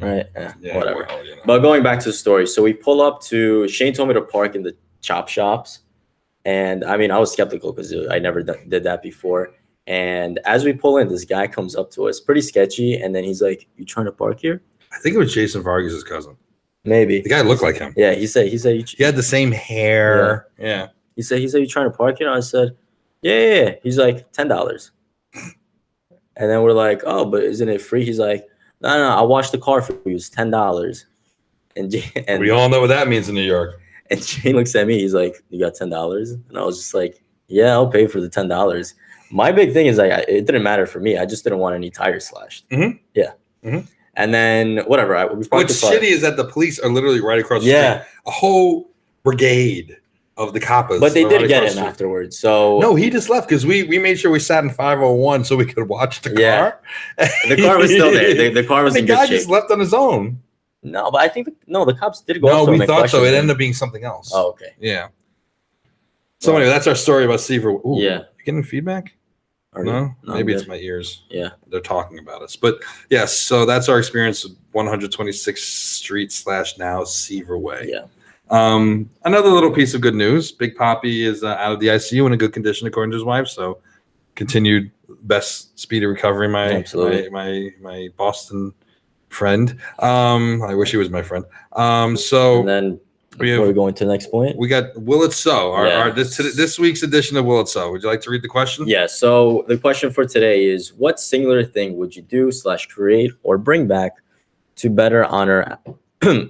Right. Whatever. Well, But going back to the story, so we pull up to. Shane told me to park in the chop shops, and I mean I was skeptical because I never did that before. And as we pull in, this guy comes up to us, pretty sketchy, and then he's like, "You trying to park here?" I think it was Jason Vargas' cousin. Maybe the guy looked like him. Yeah, he said he had the same hair. Yeah. He said you trying to park here? And I said, yeah. He's like $10, and then we're like, "Oh, but isn't it free?" He's like, "No, I'll wash the car for you. It's $10." And we all know what that means in New York. And Shane looks at me. He's like, "You got $10?" And I was just like, "Yeah, I'll pay for the $10." My big thing is it didn't matter for me. I just didn't want any tires slashed. Mm-hmm. Yeah. Mm-hmm. And then whatever. What's shitty is that the police are literally right across the street. A whole brigade of the coppers. But they did get him afterwards. So no, he just left because we made sure we sat in 501 so we could watch the car. Yeah. The car was still there. The car was in good shape. The guy just left on his own. No, but I think the cops did go. No, we thought so. It ended up being something else. Oh, okay. Yeah. So anyway, that's our story about Seaver. Ooh, yeah. You getting feedback? No, maybe it's my ears. Yeah, they're talking about us. But yes, so that's our experience with 126th Street / now Seaver Way. Yeah. Another little piece of good news: Big Poppy is out of the ICU in a good condition, according to his wife. So, continued best speedy recovery. My Boston friend. I wish he was my friend. And then. Before we go into the next point, we got Will It So, this week's edition of Will It So. Would you like to read the question? Yeah. So the question for today is: what singular thing would you do / create or bring back to better honor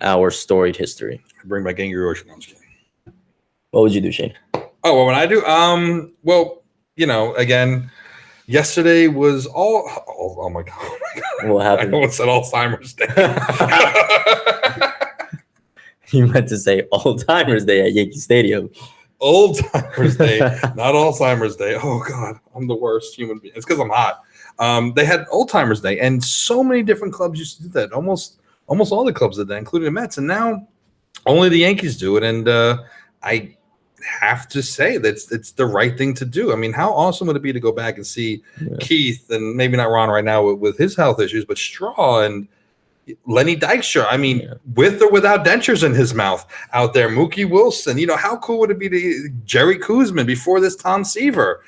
our storied history? Bring back Angry Orchard. What would you do, Shane? Oh, what would I do? Well, again, yesterday was oh my god. What happened? I almost said Alzheimer's Day. You meant to say Old-Timers Day at Yankee Stadium. Old-Timers Day, not Alzheimer's Day. Oh, God, I'm the worst human being. It's because I'm hot. They had Old-Timers Day, and so many different clubs used to do that. Almost all the clubs did that, including the Mets. And now Only the Yankees do it, and I have to say that it's the right thing to do. I mean, how awesome would it be to go back and see Keith, and maybe not Ron right now with his health issues, but Straw and Lenny Dykstra. I mean, with or without dentures in his mouth out there, Mookie Wilson. How cool would it be to Jerry Kuzman before this, Tom Seaver,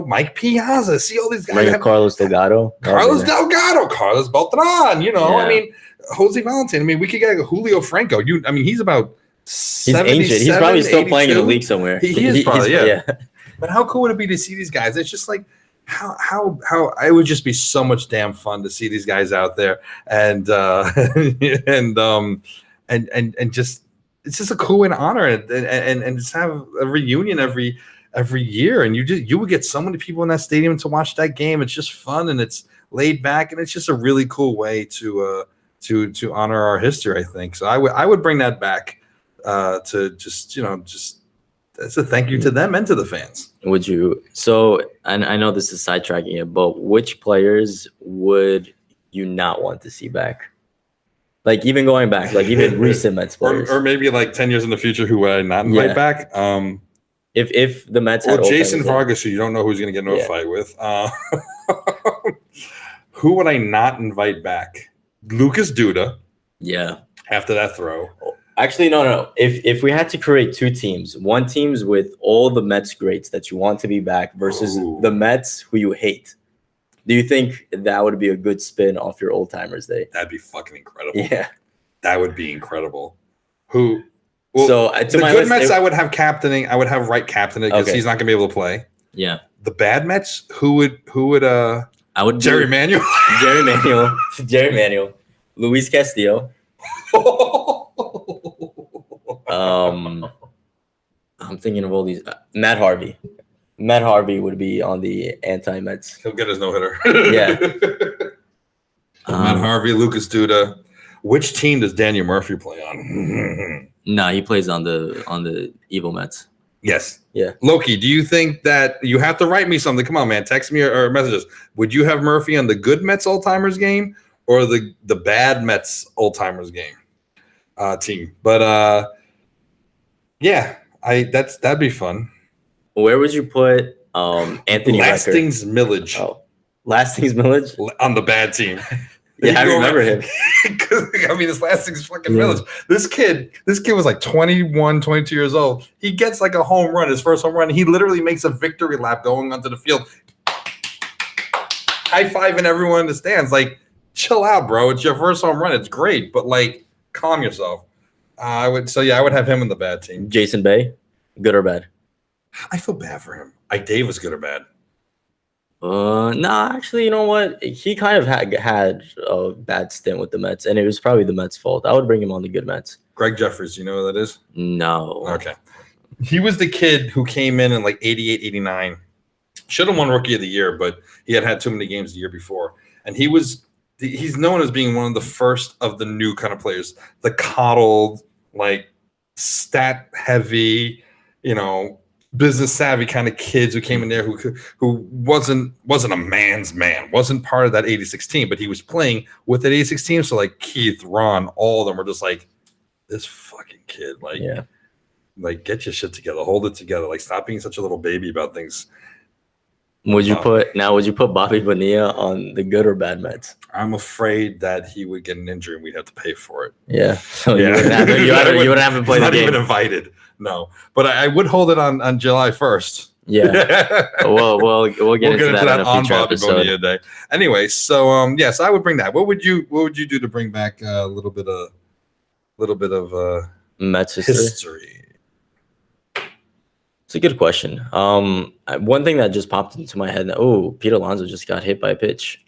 Mike Piazza, see all these guys. Carlos Delgado. Carlos Beltran, I mean, Jose Valentin. I mean, we could get Julio Franco. He's about He's ancient. He's probably still 82. Playing in the league somewhere. He is probably, yeah. But how cool would it be to see these guys? It's just like how it would just be so much damn fun to see these guys out there, and just it's just a cool way to honor it, and just have a reunion every year, and you would get so many people in that stadium to watch that game. It's just fun, and it's laid back, and it's just a really cool way to honor our history, I think. So I would bring that back to just as a thank you to them and to the fans. Would you? So, and I know this is sidetracking it, but which players would you not want to see back? Like even going back, like even recent Mets players, or maybe like 10 years in the future, who would I not invite back? If the Mets had Jason Vargas, who you don't know who's going to get into a fight with, who would I not invite back? Lucas Duda. Yeah. After that throw. Actually, no. If we had to create two teams, one team's with all the Mets greats that you want to be back versus the Mets who you hate, do you think that would be a good spin off your old timers day? That'd be fucking incredible. Yeah, that would be incredible. Well, so to my good Mets, I would have captaining. I would have Wright captain it because he's not gonna be able to play. Yeah. The bad Mets, who would I would Jerry Manuel. Jerry Manuel, Luis Castillo. I'm thinking of all these. Matt Harvey. Matt Harvey would be on the anti-Mets. He'll get his no-hitter. Yeah. Matt Harvey, Lucas Duda. Which team does Daniel Murphy play on? No, he plays on the evil Mets. Yes. Yeah. Loki, do you think that you have to write me something? Come on, man. Text me or message us. Would you have Murphy on the good Mets old-timers game or the bad Mets old-timers game team? But yeah, that'd be fun. Where would you put Anthony Lastings Recker? Millage? Oh, Lastings Millage on the bad team. Yeah, I remember him. I mean, this Lastings fucking Millage. This kid was like 21, 22 years old. He gets like a home run, his first home run. He literally makes a victory lap going onto the field, high-fiving everyone in the stands. Like, chill out, bro. It's your first home run. It's great, but like, calm yourself. I would have him in the bad team. Jason Bay, good or bad? I feel bad for him. Dave was good or bad? Nah, actually, you know what? He kind of had a bad stint with the Mets, and it was probably the Mets' fault. I would bring him on the good Mets. Greg Jeffers, you know who that is? No. Okay. He was the kid who came in like 88, 89. Should have won Rookie of the Year, but he had too many games the year before. And he's known as being one of the first of the new kind of players, the coddled, like stat-heavy, business savvy kind of kids who came in there who wasn't a man's man, wasn't part of that 86 team, but he was playing with that 86 team. So like Keith, Ron, all of them were just like, this fucking kid, like get your shit together, hold it together, like stop being such a little baby about things. Would you put Bobby Bonilla on the good or bad Mets? I'm afraid that he would get an injury and we'd have to pay for it. Yeah. So you wouldn't have him play the game. Not even invited. No. But I would hold it on July 1st. Yeah. we'll get into that on a future Bobby episode. Bonilla Day. Anyway, so yes, I would bring that. What would you do to bring back a little bit of Mets history? It's a good question. One thing that just popped into my head. Pete Alonso just got hit by a pitch.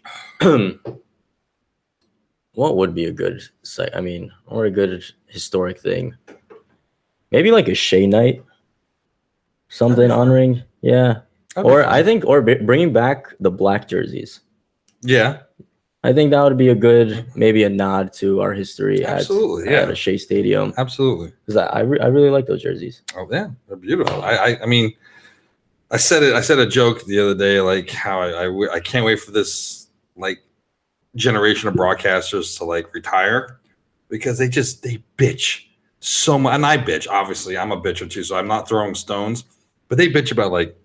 What would be a good or a good historic thing? Maybe like a Shea night, something honoring. Yeah, or bringing back the black jerseys. Yeah, I think that would be maybe a nod to our history. Absolutely, at a Shea Stadium. Absolutely, because I really like those jerseys. Oh yeah, they're beautiful. I mean, I said a joke the other day, like how I can't wait for this like generation of broadcasters to like retire because they bitch so much. And I bitch. Obviously, I'm a bitcher too, so I'm not throwing stones. But they bitch about like,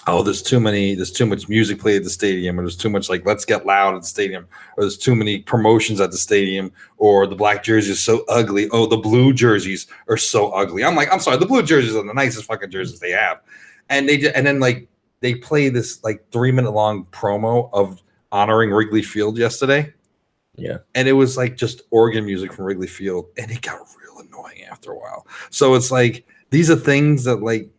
oh, there's too much music played at the stadium, or there's too much like let's get loud at the stadium, or there's too many promotions at the stadium, or the black jersey is so ugly. Oh, the blue jerseys are so ugly. I'm like, I'm sorry, the blue jerseys are the nicest fucking jerseys they have. And then like they play this like 3-minute long promo of honoring Wrigley Field yesterday. Yeah. And it was like just organ music from Wrigley Field, and it got real annoying after a while. So it's like these are things that like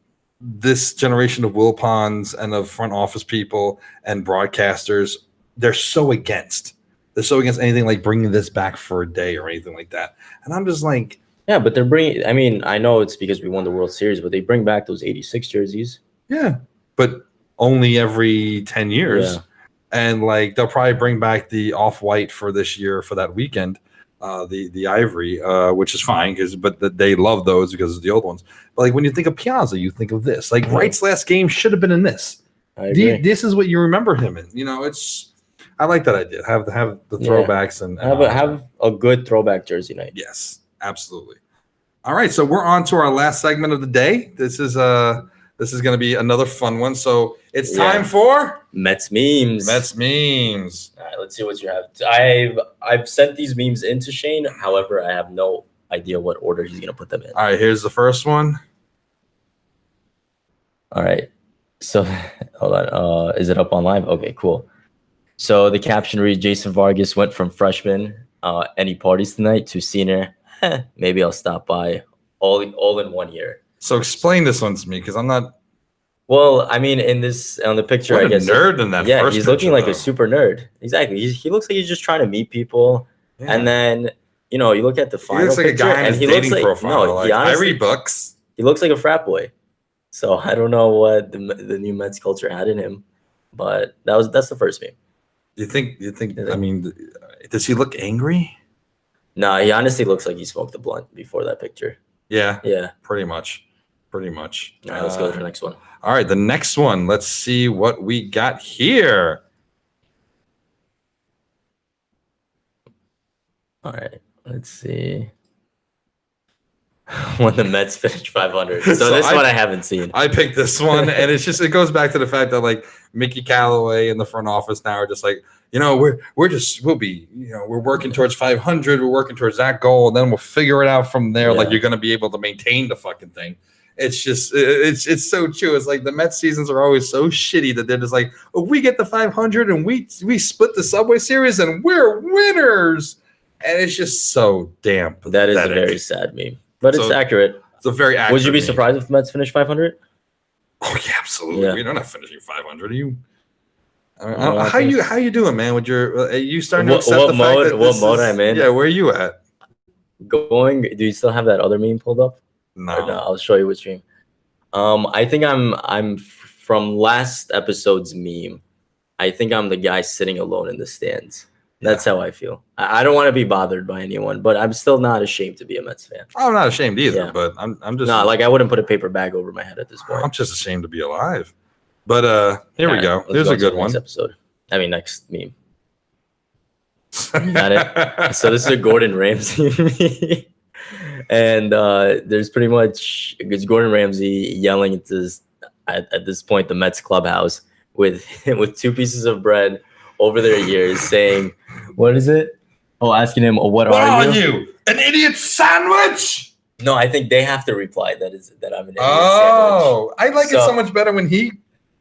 this generation of Wilpons and of front office people and broadcasters, they're so against. They're so against anything like bringing this back for a day or anything like that. And I'm just like, yeah, but they're bringing. I mean, I know it's because we won the World Series, but they bring back those '86 jerseys. Yeah, but only every 10 years. Yeah. And like they'll probably bring back the off-white for this year for that weekend. The ivory, which is fine but they love those because of the old ones. But like when you think of Piazza, you think of this. Like Wright's last game should have been in this. This is what you remember him in. You know, I like that idea. Have the throwbacks and have a good throwback jersey night. Yes, absolutely. All right, so we're on to our last segment of the day. This is going to be another fun one. So it's time for Mets memes. Mets memes. All right, let's see what you have. I've sent these memes into Sheyne. However, I have no idea what order he's gonna put them in. All right, here's the first one. All right, so hold on. Is it up on live? Okay, cool. So the caption reads: Jason Vargas went from freshman, any parties tonight, to senior. Maybe I'll stop by. All in 1 year. So explain this one to me because I'm not. Well, I mean, on the picture, what I guess. Nerd in that. Yeah, first he's picture, looking like a super nerd. Exactly. He looks like he's just trying to meet people, and then you look at the final. He looks like picture, a guy in his dating profile. No, like, I read books. He looks like a frat boy. So I don't know what the new Mets culture had in him, but that's the first meme. You think? I mean, does he look angry? No, he honestly looks like he smoked a blunt before that picture. Yeah. Yeah. Pretty much. All right, let's go to the next one. All right, the next one. Let's see what we got here. All right, let's see. When the Mets finish 500. So this one I haven't seen. I picked this one, and it goes back to the fact that like Mickey Callaway in the front office now are just like, we're working towards 500. We're working towards that goal, and then we'll figure it out from there. Yeah. Like you're going to be able to maintain the fucking thing. It's just it's so true. It's like the Mets seasons are always so shitty that they're just like, oh, we get the 500 and we split the Subway Series and we're winners. And it's just so damn pathetic. That is a very sad meme, but it's accurate. It's a very accurate. Would you be meme. surprised if the Mets finish 500? Oh yeah, absolutely. Yeah. We're not finishing 500. Are you? How you doing, man? With your are you starting to accept the fact that what mode I'm in? Yeah, where are you at? Do you still have that other meme pulled up? No, I'll show you which meme. I think I'm from last episode's meme. I think I'm the guy sitting alone in the stands. That's how I feel. I don't want to be bothered by anyone, but I'm still not ashamed to be a Mets fan. I'm not ashamed either, but I'm just I wouldn't put a paper bag over my head at this point. I'm just ashamed to be alive. But here we go. Here's a good one. Next meme. You got it. So this is a Gordon Ramsay meme. And there's pretty much it's Gordon Ramsay yelling at this point the Mets clubhouse with 2 pieces of bread over their ears, saying, "What is it?" Oh, asking him, "What are you? An idiot sandwich?" No, I think they have to reply that I'm an idiot sandwich. I like it so much better when he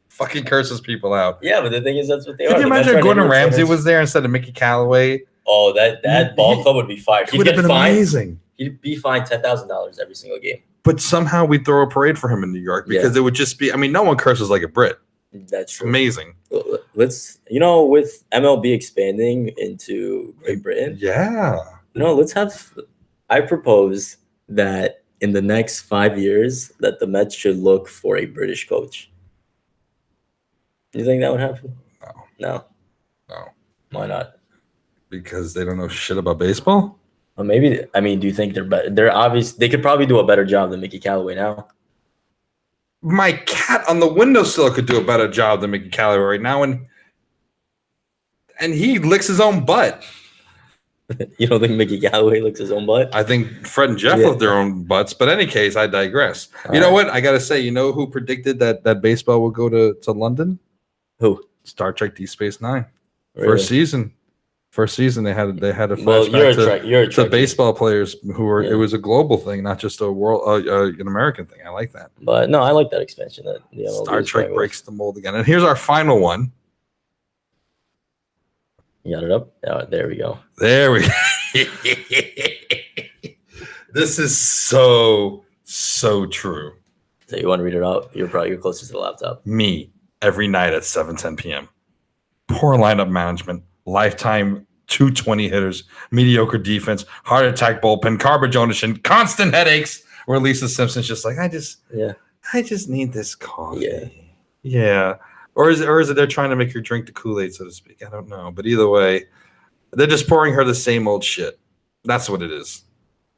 fucking curses people out. Yeah, but the thing is, that's what they are. Can you imagine if Gordon Ramsay was there instead of Mickey Callaway? Oh, that ball club would be fired. It would have been amazing. He'd be fined $10,000 every single game. But somehow we'd throw a parade for him in New York because it would just be. I mean, no one curses like a Brit. That's true. Amazing. Let's with MLB expanding into Great Britain. Yeah. Let's have. I propose that in the next 5 years that the Mets should look for a British coach. Do you think that would happen? No. Why not? Because they don't know shit about baseball? Well, maybe. I mean, do you think they're better? They're obvious. They could probably do a better job than Mickey Callaway now. My cat on the windowsill could do a better job than Mickey Callaway right now, and he licks his own butt. You don't think Mickey Callaway licks his own butt? I think Fred and Jeff Yeah. lick their own butts. But in any case, I digress. You know what? I got to say, you know who predicted that baseball would go to London? Who? Star Trek Deep Space Nine. Really? First season they had a Well, flashback you're a to Trekkie. baseball players who were. Yeah. It was a global thing, not just a world an American thing. I like that. But no, I like that expansion that the MLB Star is Trek going with. breaks the mold again. And here's our final one. You got it up? Oh, there we go. There we go. This is so true. So you want to read it out? You're closest to the laptop. Me every night at 7:10 p.m. Poor lineup management, lifetime 220 hitters, mediocre defense, heart attack bullpen, garbage ownership, constant headaches. Where Lisa Simpson's just like, I just need this coffee. Yeah. Or is it they're trying to make her drink the Kool-Aid, so to speak? I don't know. But either way, they're just pouring her the same old shit. That's what it is.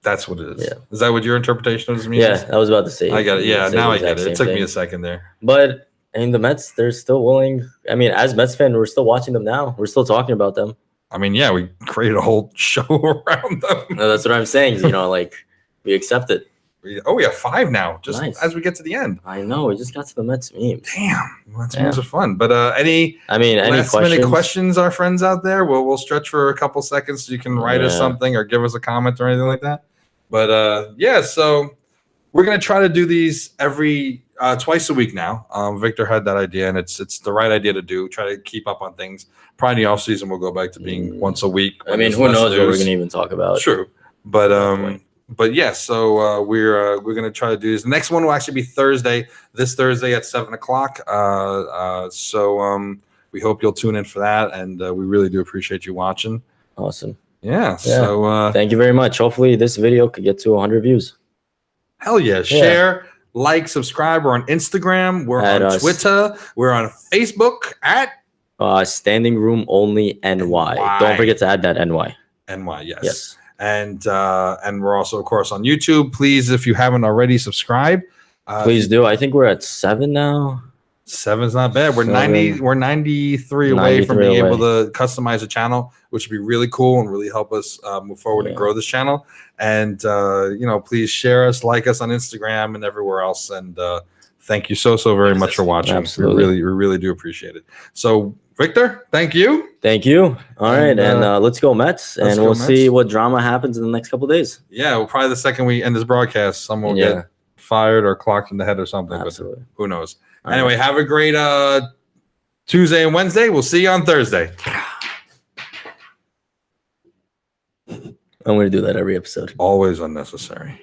That's what it is. Yeah. Is that what your interpretation of this means? Yeah, I was about to say. I got it. Yeah, now I get it. It took me thing. a second there. But the Mets, they're still willing. I mean, as Mets fan, we're still watching them now. We're still talking about them. I mean, yeah, we created a whole show around them. No, that's what I'm saying. Like we accept it. We have 5 now, just Nice. as we get to the end. I know. We just got to the Mets memes. Damn, Mets memes are fun. But any last minute questions, our friends out there, we'll stretch for a couple seconds so you can write us something or give us a comment or anything like that. But so we're gonna try to do these every twice a week now. Victor had that idea, and it's the right idea to do. Try to keep up on things. Probably in the off season we'll go back to being once a week. I mean, who knows what we're gonna even talk about? True, but yeah. So we're gonna try to do this. The next one will actually be Thursday. This Thursday at 7:00. So we hope you'll tune in for that, and we really do appreciate you watching. Awesome. Yeah. So thank you very much. Hopefully this video could get to 100 views. Hell yeah. Share, like, subscribe. We're on Instagram. We're on Twitter. We're on Facebook at Standing Room Only NY. Don't forget to add that NY. NY, yes. And we're also, of course, on YouTube. Please, if you haven't already, subscribe. Please do. I think we're at 7 now. 7's not bad. We're 93 away from being able to customize a channel, which would be really cool and really help us move forward and grow this channel. And please share us, like us on Instagram and everywhere else. And thank you so very much for watching. Absolutely. We really do appreciate it. So Victor, thank you. Thank you. All right, and let's go Mets, and we'll see what drama happens in the next couple of days. Yeah, well, probably the second we end this broadcast, someone will get fired or clocked in the head or something. Absolutely. But who knows? Anyway, have a great Tuesday and Wednesday. We'll see you on Thursday. I'm going to do that every episode. Always unnecessary.